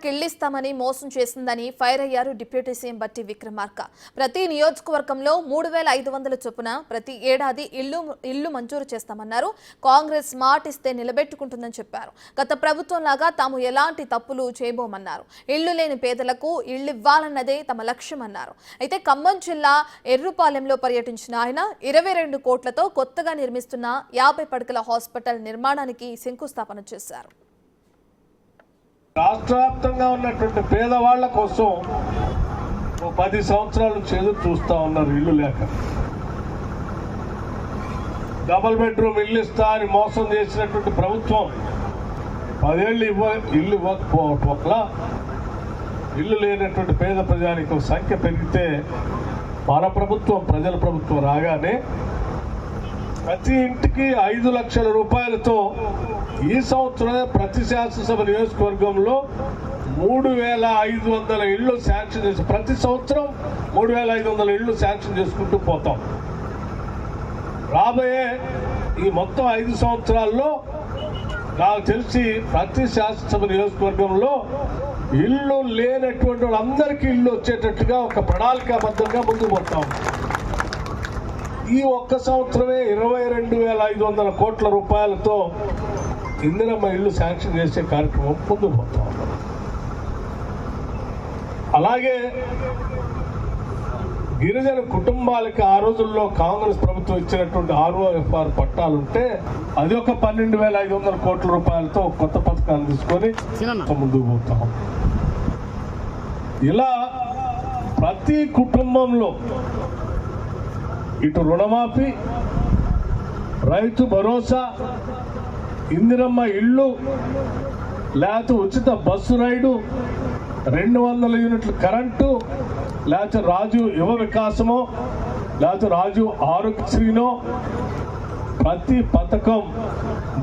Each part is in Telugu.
కిళ్లిస్తామని మోసం చేసిందని ఫైర్ అయ్యారు డిప్యూటీ సీఎం బట్టి విక్రమార్క. ప్రతి నియోజకవర్గంలో 3500 చొప్పున ప్రతి ఏడాది ఇళ్లు మంజూరు చేస్తామన్నారు. కాంగ్రెస్ మాట ఇస్తే నిలబెట్టుకుంటుందని చెప్పారు. గత ప్రభుత్వంలాగా తాము ఎలాంటి తప్పులు చేయబోమన్నారు. ఇళ్లు లేని పేదలకు ఇళ్లివ్వాలన్నదే తమ లక్ష్యమన్నారు. అయితే ఖమ్మం జిల్లా ఎర్రుపాలెంలో పర్యటించిన ఆయన 22 కోట్లతో కొత్తగా నిర్మిస్తున్న 50 పడకల హాస్పిటల్ నిర్మాణానికి శంకుస్థాపన చేశారు. రాష్ట్ర వ్యాప్తంగా ఉన్నటువంటి పేదవాళ్ల కోసం 10 సంవత్సరాల నుంచి ఎదురు చూస్తా ఉన్నారు ఇల్లు లేక. డబుల్ బెడ్రూమ్ ఇల్లు ఇస్తా అని మోసం చేసినటువంటి ప్రభుత్వం 10 ఏళ్ళు ఇల్లు ఇవ్వకపోవట్ల ఇల్లు లేనటువంటి పేద ప్రజానికం సంఖ్య పెరిగితే మన ప్రభుత్వం ప్రజల ప్రభుత్వం రాగానే ప్రతి ఇంటికి 5 లక్షల రూపాయలతో ఈ సంవత్సరమే ప్రతి శాసనసభ నియోజకవర్గంలో 3500 ఇళ్లు శాంక్షన్ చేసి ప్రతి సంవత్సరం 3500 ఇళ్లు శాంక్షన్ చేసుకుంటూ పోతాం. రాబోయే ఈ మొత్తం 5 సంవత్సరాల్లో నాకు తెలిసి ప్రతి శాసనసభ నియోజకవర్గంలో ఇల్లు లేనటువంటి వాళ్ళందరికీ ఇల్లు వచ్చేటట్టుగా ఒక ప్రణాళికాబద్ధంగా ముందుకు పోతాం. ఈ ఒక్క సంవత్సరమే 22,500 కోట్ల రూపాయలతో ఇందిరమ్మ ఇల్లు శాంక్షన్ చేసే కార్యక్రమం ముందుకు పోతా ఉన్నాం. అలాగే గిరిజన కుటుంబాలకి ఆ రోజుల్లో కాంగ్రెస్ ప్రభుత్వం ఇచ్చినటువంటి ROFR పట్టాలుంటే అది ఒక 12,500 కోట్ల రూపాయలతో కొత్త పథకాన్ని తీసుకొని ముందుకు పోతాం. ఇలా ప్రతి కుటుంబంలో ఇటు రుణమాఫీ, రైతు భరోసా, ఇందిరమ్మ ఇళ్ళు, లేకపోతే ఉచిత బస్సు రైడు, 200 యూనిట్ల కరెంటు, లేకపోతే రాజు యువ వికాసమో, లేకపోతే రాజు ఆరోగ్యశ్రీనో, ప్రతి పథకం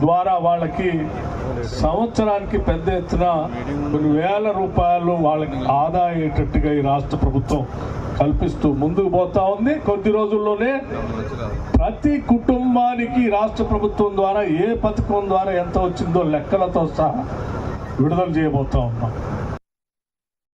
ద్వారా వాళ్ళకి సంవత్సరానికి పెద్ద ఎత్తున కొన్ని వేల రూపాయలు వాళ్ళకి ఆదా అయ్యేటట్టుగా ఈ రాష్ట్ర ప్రభుత్వం కల్పిస్తూ ముందుకు పోతా ఉంది. కొద్ది రోజుల్లోనే ప్రతి కుటుంబానికి రాష్ట్ర ప్రభుత్వం ద్వారా ఏ పథకం ద్వారా ఎంత వచ్చిందో లెక్కలతో సహా విడుదల చేయబోతా ఉన్నాం.